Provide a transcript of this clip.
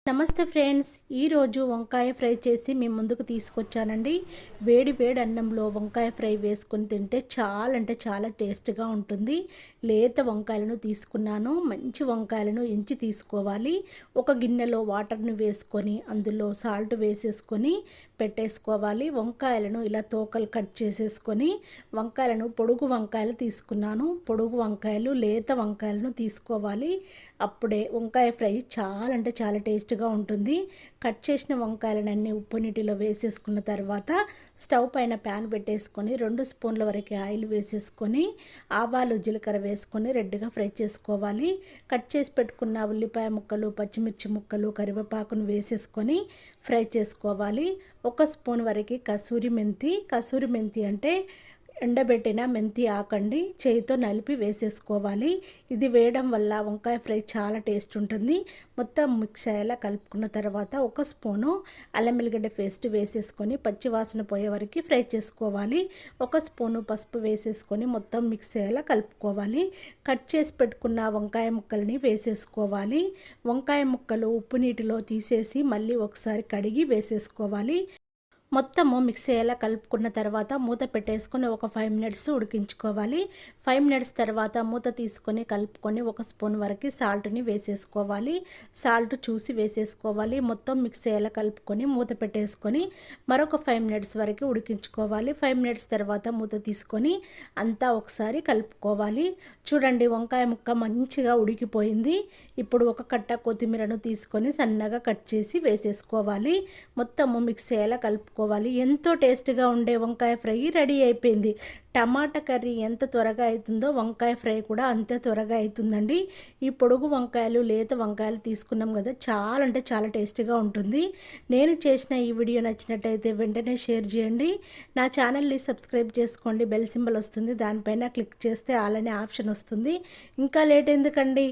నమస్తే ఫ్రెండ్స్, ఈరోజు వంకాయ ఫ్రై చేసి మీ ముందుకు తీసుకొచ్చానండి. వేడి వేడి అన్నంలో వంకాయ ఫ్రై వేసుకొని తింటే చాలా అంటే చాలా టేస్ట్గా ఉంటుంది. లేత వంకాయలను తీసుకున్నాను. మంచి వంకాయలను ఎంచి తీసుకోవాలి. ఒక గిన్నెలో వాటర్ని వేసుకొని అందులో సాల్ట్ వేసేసుకొని పెట్టేసుకోవాలి. వంకాయలను ఇలా తోకలు కట్ చేసేసుకొని వంకాయలను పొడుగు వంకాయలు తీసుకున్నాను. పొడుగు వంకాయలు లేత వంకాయలను తీసుకోవాలి. అప్పుడే వంకాయ ఫ్రై చాలా అంటే చాలా టేస్ట్గా ఉంటుంది. కట్ చేసిన వంకాయలన్నీ ఉప్పు నీటిలో వేసేసుకున్న తర్వాత స్టవ్ పైన ప్యాన్ పెట్టేసుకొని 2 స్పూన్ల వరకు ఆయిల్ వేసేసుకొని ఆవాలు జీలకర్ర వేసుకొని రెడ్గా ఫ్రై చేసుకోవాలి. కట్ చేసి పెట్టుకున్న ఉల్లిపాయ ముక్కలు, పచ్చిమిర్చి ముక్కలు, కరివేపాకును వేసేసుకొని ఫ్రై చేసుకోవాలి. 1 స్పూన్ వరకు కసూరి మెంతి అంటే ఎండబెట్టిన మెంతి ఆకండి, చేయితో నలిపి వేసేసుకోవాలి. ఇది వేయడం వల్ల వంకాయ ఫ్రై చాలా టేస్ట్ ఉంటుంది. మొత్తం మిక్స్ అయ్యేలా కలుపుకున్న తర్వాత 1 స్పూను అల్లం వెల్లిగడ్డ పేస్ట్ వేసేసుకొని పచ్చివాసన పోయే వరకు ఫ్రై చేసుకోవాలి. 1 స్పూను పసుపు వేసేసుకొని మొత్తం మిక్స్ అయ్యేలా కలుపుకోవాలి. కట్ చేసి పెట్టుకున్న వంకాయ ముక్కల్ని వేసేసుకోవాలి. వంకాయ ముక్కలు ఉప్పు నీటిలో తీసేసి మళ్ళీ ఒకసారి కడిగి వేసేసుకోవాలి. మొత్తము మిక్స్ అయ్యేలా కలుపుకున్న తర్వాత మూత పెట్టేసుకొని ఒక 5 మినిట్స్ ఉడికించుకోవాలి. 5 మినిట్స్ తర్వాత మూత తీసుకొని కలుపుకొని 1 స్పూన్ వరకు సాల్ట్ని వేసేసుకోవాలి. సాల్ట్ చూసి వేసేసుకోవాలి. మొత్తం మిక్స్ అయ్యేలా కలుపుకొని మూత పెట్టేసుకొని మరొక 5 మినిట్స్ వరకు ఉడికించుకోవాలి. 5 మినిట్స్ తర్వాత మూత తీసుకొని అంతా ఒకసారి కలుపుకోవాలి. చూడండి, వంకాయ ముక్క మంచిగా ఉడికిపోయింది. ఇప్పుడు ఒక కట్ట కొత్తిమీరను తీసుకొని సన్నగా కట్ చేసి వేసేసుకోవాలి. మొత్తము మిక్స్ అయ్యేలా కలుపుకోవాలి. ఎంతో టేస్ట్గా ఉండే వంకాయ ఫ్రై రెడీ అయిపోయింది. టమాటా కర్రీ ఎంత త్వరగా అవుతుందో వంకాయ ఫ్రై కూడా అంతే త్వరగా అవుతుందండి. ఈ పొడుగు వంకాయలు, లేత వంకాయలు తీసుకున్నాం కదా, చాలా అంటే చాలా టేస్టీగా ఉంటుంది. నేను చేసిన ఈ వీడియో నచ్చినట్టయితే వెంటనే షేర్ చేయండి. నా ఛానల్ని సబ్స్క్రైబ్ చేసుకోండి. బెల్ సింబల్ వస్తుంది, దానిపైన క్లిక్ చేస్తే ఆల్ అనే ఆప్షన్ వస్తుంది. ఇంకా లేట్ ఎందుకండి.